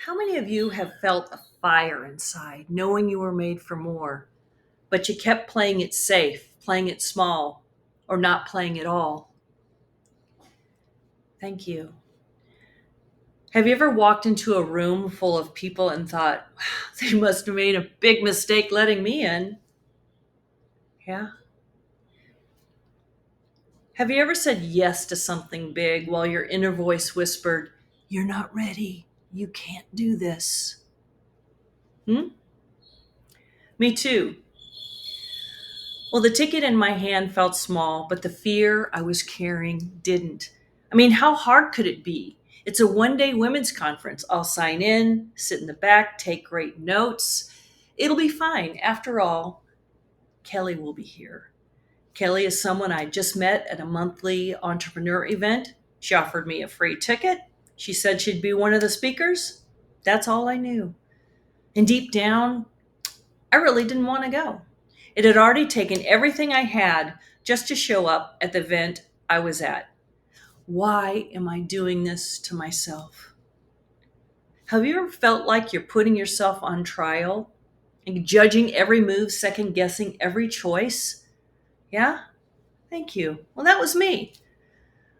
How many of you have felt a fire inside, knowing you were made for more, but you kept playing it safe, playing it small, or not playing at all? Thank you. Have you ever walked into a room full of people and thought, wow, they must have made a big mistake letting me in? Yeah. Have you ever said yes to something big while your inner voice whispered, you're not ready. You can't do this? Hmm? Me too. Well, the ticket in my hand felt small, but the fear I was carrying didn't. I mean, how hard could it be? It's a 1 day women's conference. I'll sign in, sit in the back, take great notes. It'll be fine. After all, Kelly will be here. Kelly is someone I just met at a monthly entrepreneur event. She offered me a free ticket. She said she'd be one of the speakers. That's all I knew. And deep down, I really didn't want to go. It had already taken everything I had just to show up at the event I was at. Why am I doing this to myself? Have you ever felt like you're putting yourself on trial and judging every move, second guessing every choice? Yeah? Thank you. Well, that was me.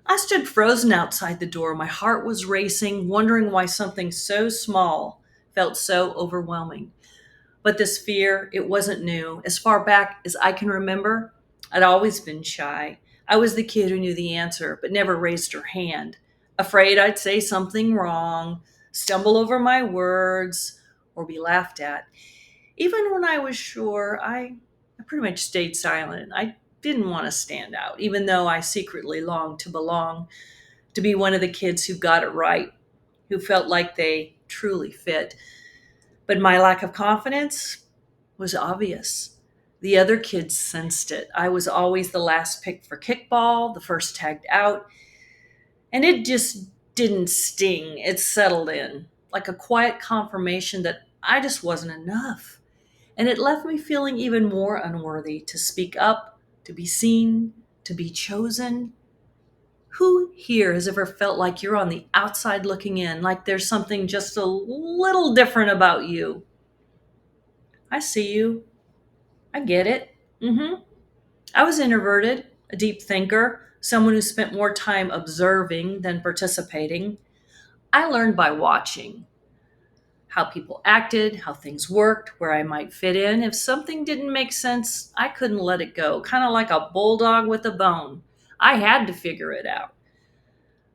I stood frozen outside the door. My heart was racing, wondering why something so small felt so overwhelming. But this fear, it wasn't new. As far back as I can remember, I'd always been shy. I was the kid who knew the answer, but never raised her hand, afraid I'd say something wrong, stumble over my words, or be laughed at. Even when I was sure, I pretty much stayed silent. I didn't want to stand out, even though I secretly longed to belong, to be one of the kids who got it right, who felt like they truly fit. But my lack of confidence was obvious. The other kids sensed it. I was always the last pick for kickball, the first tagged out, and it just didn't sting. It settled in like a quiet confirmation that I just wasn't enough. And it left me feeling even more unworthy to speak up, to be seen, to be chosen. Who here has ever felt like you're on the outside looking in, like there's something just a little different about you? I see you. I get it. I was introverted, a deep thinker, someone who spent more time observing than participating. I learned by watching how people acted, how things worked, where I might fit in. If something didn't make sense, I couldn't let it go, kind of like a bulldog with a bone. I had to figure it out.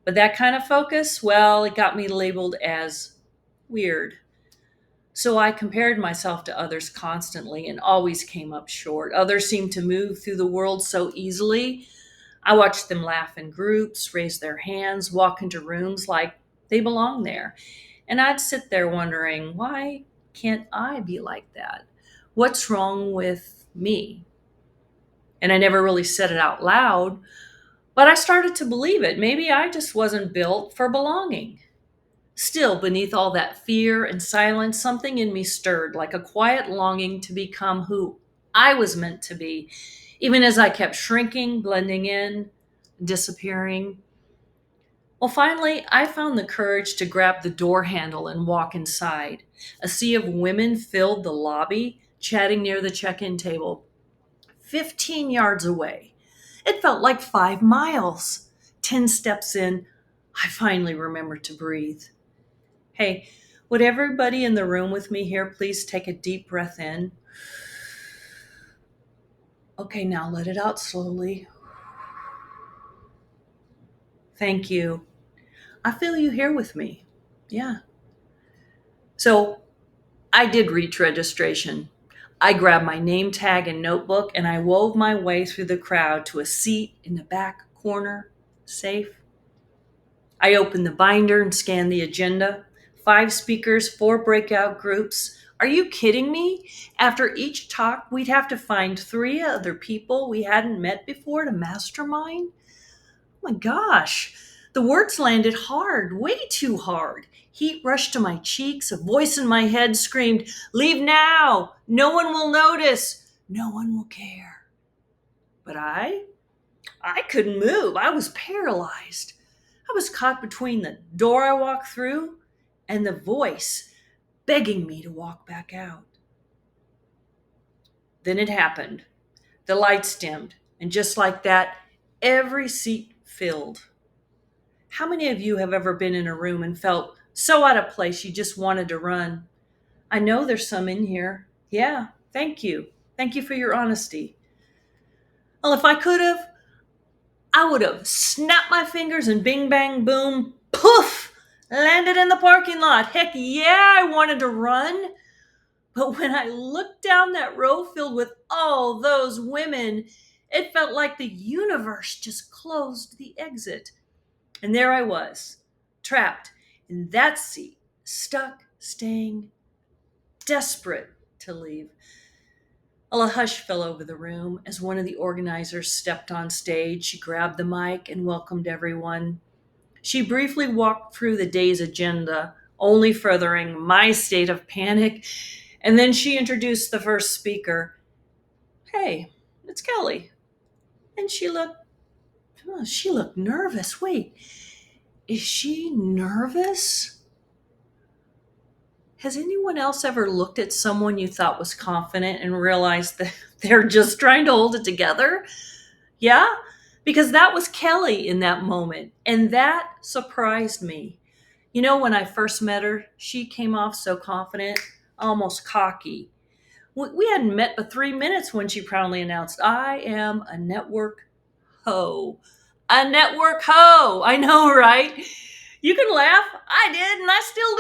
But that kind of focus, well, it got me labeled as weird. So I compared myself to others constantly and always came up short. Others seemed to move through the world so easily. I watched them laugh in groups, raise their hands, walk into rooms like they belong there. And I'd sit there wondering, why can't I be like that? What's wrong with me? And I never really said it out loud, but I started to believe it. Maybe I just wasn't built for belonging. Still, beneath all that fear and silence, something in me stirred, like a quiet longing to become who I was meant to be, even as I kept shrinking, blending in, disappearing. Well, finally, I found the courage to grab the door handle and walk inside. A sea of women filled the lobby, chatting near the check in table, 15 yards away. It felt like 5 miles. 10 steps in, I finally remembered to breathe. Hey, would everybody in the room with me here please take a deep breath in? Okay, now let it out slowly. Thank you. I feel you here with me. Yeah. So I did reach registration. I grabbed my name tag and notebook and I wove my way through the crowd to a seat in the back corner, safe. I opened the binder and scanned the agenda. 5 speakers, 4 breakout groups. Are you kidding me? After each talk, we'd have to find 3 other people we hadn't met before to mastermind? Oh my gosh. The words landed hard, way too hard. Heat rushed to my cheeks. A voice in my head screamed, leave now! No one will notice. No one will care. But I couldn't move. I was paralyzed. I was caught between the door I walked through and the voice begging me to walk back out. Then it happened. The lights dimmed, and just like that, every seat filled. How many of you have ever been in a room and felt so out of place you just wanted to run? I know there's some in here. Yeah, thank you. Thank you for your honesty. Well, if I could have, I would have snapped my fingers and bing, bang, boom, poof, landed in the parking lot. Heck yeah, I wanted to run. But when I looked down that row filled with all those women, it felt like the universe just closed the exit. And there I was, trapped in that seat, stuck, staying, desperate to leave. Well, a hush fell over the room as one of the organizers stepped on stage. She grabbed the mic and welcomed everyone. She briefly walked through the day's agenda, only furthering my state of panic. And then she introduced the first speaker. Hey, it's Kelly. And she looked nervous. Wait, is she nervous? Has anyone else ever looked at someone you thought was confident and realized that they're just trying to hold it together? Yeah, because that was Kelly in that moment. And that surprised me. You know, when I first met her, she came off so confident, almost cocky. We hadn't met but 3 minutes when she proudly announced, I am a network hoe. A network hoe. I know, right? You can laugh. I did, and I still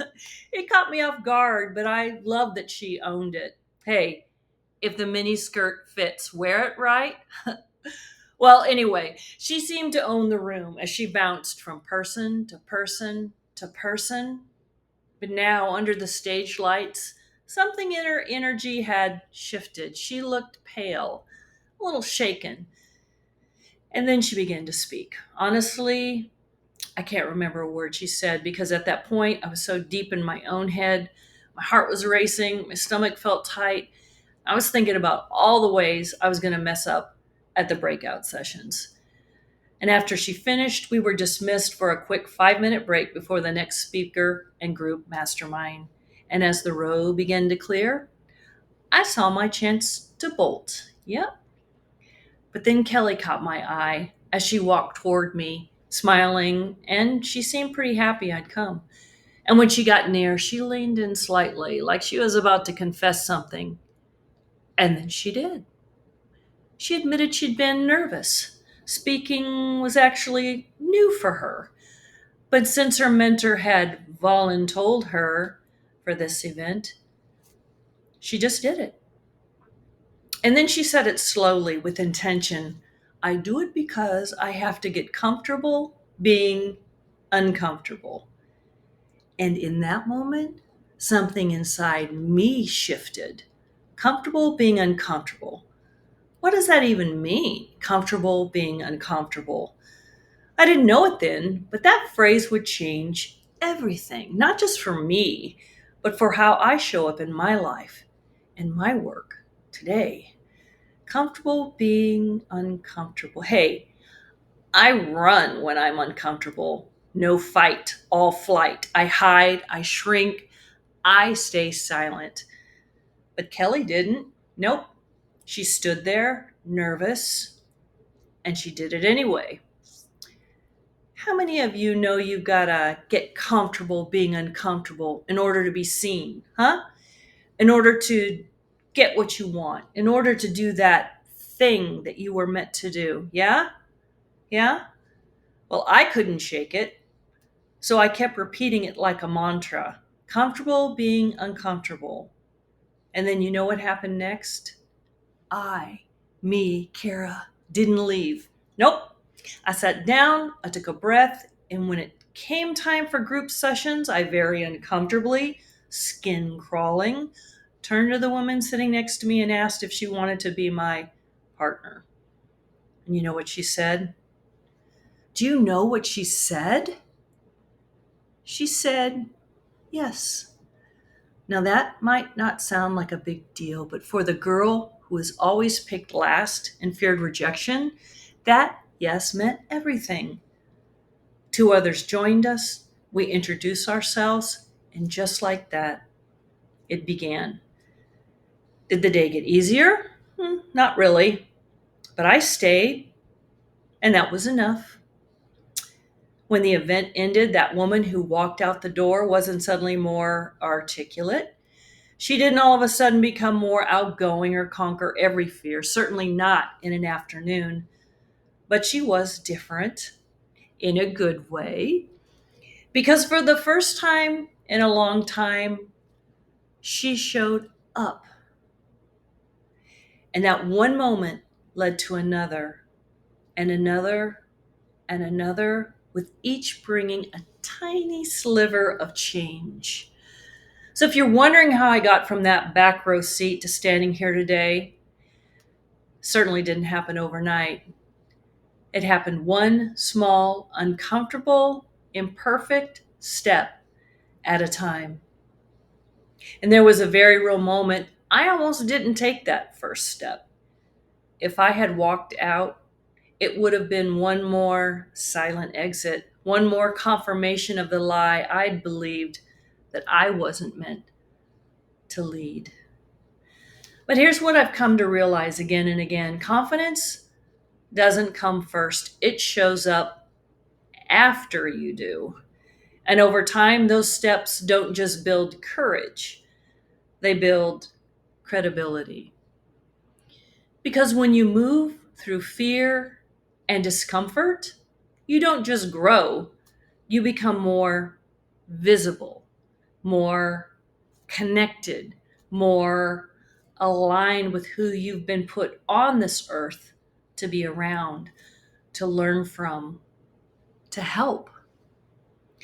do. It caught me off guard, but I love that she owned it. Hey, if the mini skirt fits, wear it right. Well, anyway, she seemed to own the room as she bounced from person to person to person. But now, under the stage lights, something in her energy had shifted. She looked pale, a little shaken. And then she began to speak. Honestly, I can't remember a word she said because at that point I was so deep in my own head. My heart was racing, my stomach felt tight. I was thinking about all the ways I was going to mess up at the breakout sessions. And after she finished, we were dismissed for a quick 5-minute break before the next speaker and group mastermind. And as the row began to clear, I saw my chance to bolt. Yep. But then Kelly caught my eye as she walked toward me, smiling, and she seemed pretty happy I'd come. And when she got near, she leaned in slightly, like she was about to confess something. And then she did. She admitted she'd been nervous. Speaking was actually new for her. But since her mentor had voluntold her for this event, she just did it. And then she said it slowly with intention. I do it because I have to get comfortable being uncomfortable. And in that moment, something inside me shifted. Comfortable being uncomfortable. What does that even mean? Comfortable being uncomfortable. I didn't know it then, but that phrase would change everything, not just for me, but for how I show up in my life and my work today. Comfortable being uncomfortable. Hey, I run when I'm uncomfortable. No fight, all flight. I hide, I shrink, I stay silent. But Kelly didn't. Nope. She stood there, nervous, and she did it anyway. How many of you know you gotta get comfortable being uncomfortable in order to be seen, huh? In order to get what you want, in order to do that thing that you were meant to do. Yeah? Yeah? Well, I couldn't shake it. So I kept repeating it like a mantra. Comfortable being uncomfortable. And then you know what happened next? Kara, didn't leave. Nope. I sat down, I took a breath, and when it came time for group sessions, I very uncomfortably, skin crawling, turned to the woman sitting next to me and asked if she wanted to be my partner. And you know what she said? Do you know what she said? She said, yes. Now that might not sound like a big deal, but for the girl who was always picked last and feared rejection, that yes meant everything. 2 others joined us. We introduce ourselves, and just like that, it began. Did the day get easier? Not really, but I stayed, and that was enough. When the event ended, that woman who walked out the door wasn't suddenly more articulate. She didn't all of a sudden become more outgoing or conquer every fear, certainly not in an afternoon, but she was different in a good way. Because for the first time in a long time, she showed up. And that one moment led to another and another and another, with each bringing a tiny sliver of change. So if you're wondering how I got from that back row seat to standing here today, certainly didn't happen overnight. It happened one small, uncomfortable, imperfect step at a time. And there was a very real moment I almost didn't take that first step. If I had walked out, it would have been one more silent exit, one more confirmation of the lie I'd believed that I wasn't meant to lead. But here's what I've come to realize again and again: confidence doesn't come first, it shows up after you do. And over time, those steps don't just build courage, they build credibility. Because when you move through fear and discomfort, you don't just grow, you become more visible, more connected, more aligned with who you've been put on this earth to be around, to learn from, to help.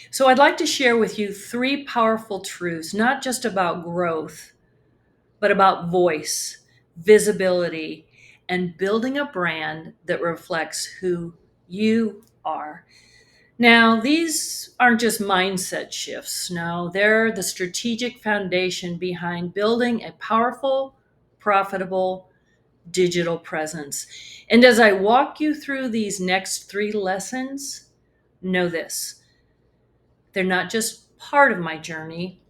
So, I'd like to share with you three powerful truths, not just about growth, but about voice, visibility, and building a brand that reflects who you are. Now, these aren't just mindset shifts. No, they're the strategic foundation behind building a powerful, profitable digital presence. And as I walk you through these next three lessons, know this: they're not just part of my journey,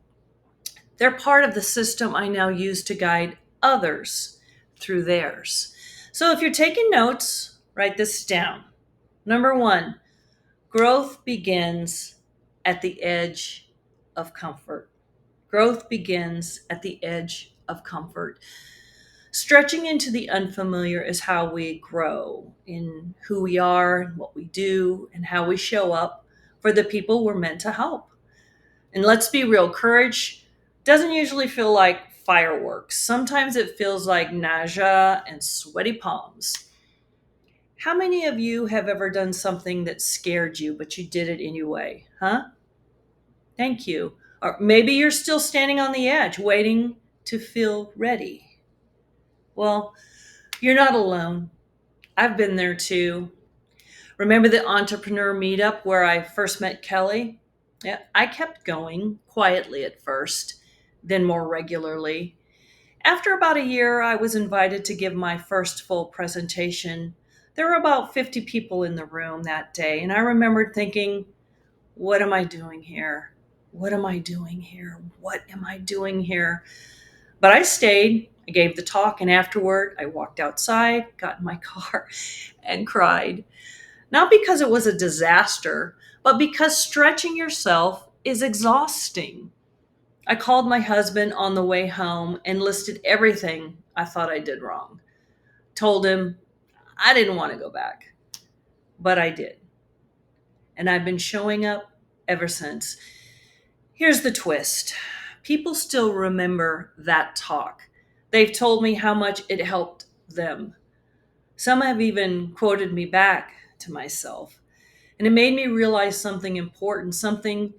they're part of the system I now use to guide others through theirs. So if you're taking notes, write this down. Number one, growth begins at the edge of comfort. Growth begins at the edge of comfort. Stretching into the unfamiliar is how we grow in who we are, and what we do, and how we show up for the people we're meant to help. And let's be real, courage doesn't usually feel like fireworks. Sometimes it feels like nausea and sweaty palms. How many of you have ever done something that scared you, but you did it anyway? Huh? Thank you. Or maybe you're still standing on the edge, waiting to feel ready. Well, you're not alone. I've been there too. Remember the entrepreneur meetup where I first met Kelly? Yeah, I kept going quietly at first, then more regularly. After about a year, I was invited to give my first full presentation. There were about 50 people in the room that day, and I remembered thinking, what am I doing here? What am I doing here? What am I doing here? But I stayed. I gave the talk, and afterward, I walked outside, got in my car, and cried. Not because it was a disaster, but because stretching yourself is exhausting. I called my husband on the way home and listed everything I thought I did wrong. Told him I didn't want to go back, but I did. And I've been showing up ever since. Here's the twist: people still remember that talk. They've told me how much it helped them. Some have even quoted me back to myself. And it made me realize something important, something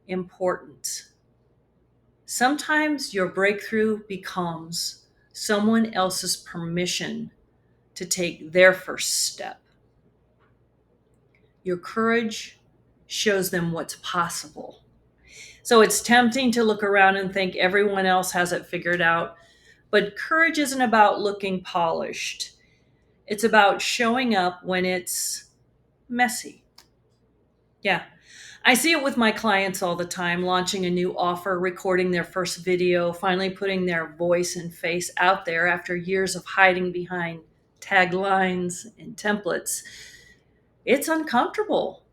important. Sometimes your breakthrough becomes someone else's permission to take their first step. Your courage shows them what's possible. So it's tempting to look around and think everyone else has it figured out, but courage isn't about looking polished. It's about showing up when it's messy. Yeah, I see it with my clients all the time, launching a new offer, recording their first video, finally putting their voice and face out there after years of hiding behind taglines and templates. It's uncomfortable,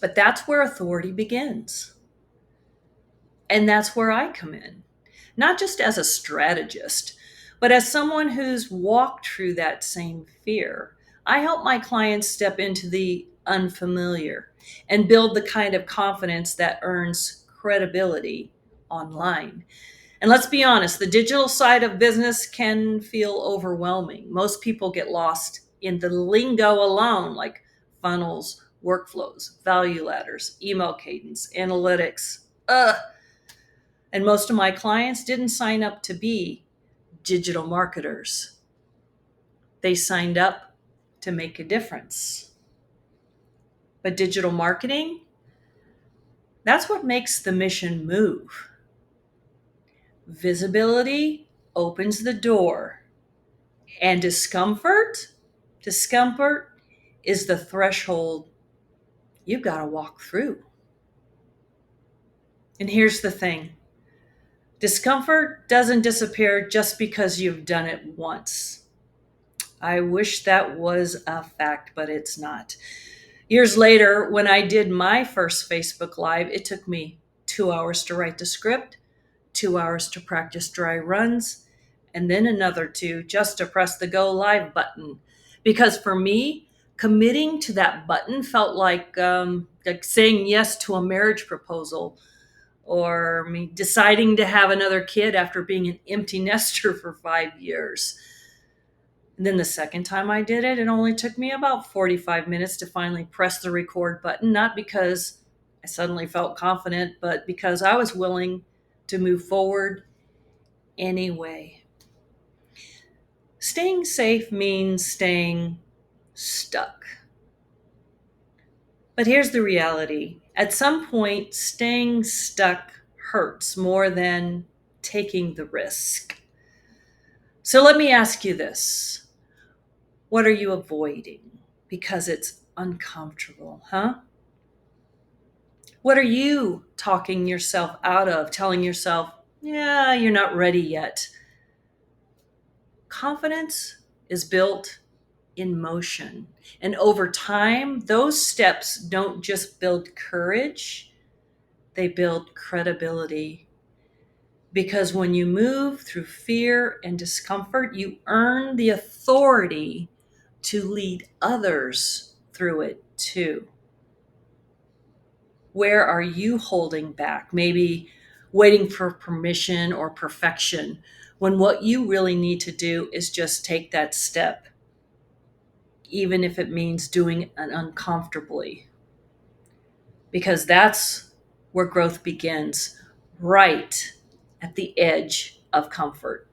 but that's where authority begins. And that's where I come in, not just as a strategist, but as someone who's walked through that same fear. I help my clients step into the unfamiliar and build the kind of confidence that earns credibility online. And let's be honest, the digital side of business can feel overwhelming. Most people get lost in the lingo alone, like funnels, workflows, value ladders, email cadence, analytics. Ugh. And most of my clients didn't sign up to be digital marketers. They signed up to make a difference. But digital marketing, that's what makes the mission move. Visibility opens the door, and discomfort is the threshold you've got to walk through. And here's the thing. Discomfort doesn't disappear just because you've done it once. I wish that was a fact, but it's not. Years later, when I did my first Facebook Live, it took me 2 hours to write the script, 2 hours to practice dry runs, and then another 2 just to press the go live button. Because for me, committing to that button felt like saying yes to a marriage proposal, or me deciding to have another kid after being an empty nester for 5 years. And then the second time I did it, it only took me about 45 minutes to finally press the record button, not because I suddenly felt confident, but because I was willing to move forward anyway. Staying safe means staying stuck. But here's the reality. At some point, staying stuck hurts more than taking the risk. So let me ask you this. What are you avoiding because it's uncomfortable, huh? What are you talking yourself out of, telling yourself, yeah, you're not ready yet? Confidence is built in motion. And over time, those steps don't just build courage, they build credibility. Because when you move through fear and discomfort, you earn the authority to lead others through it too. Where are you holding back? Maybe waiting for permission or perfection, when what you really need to do is just take that step, even if it means doing it uncomfortably. Because that's where growth begins, right at the edge of comfort.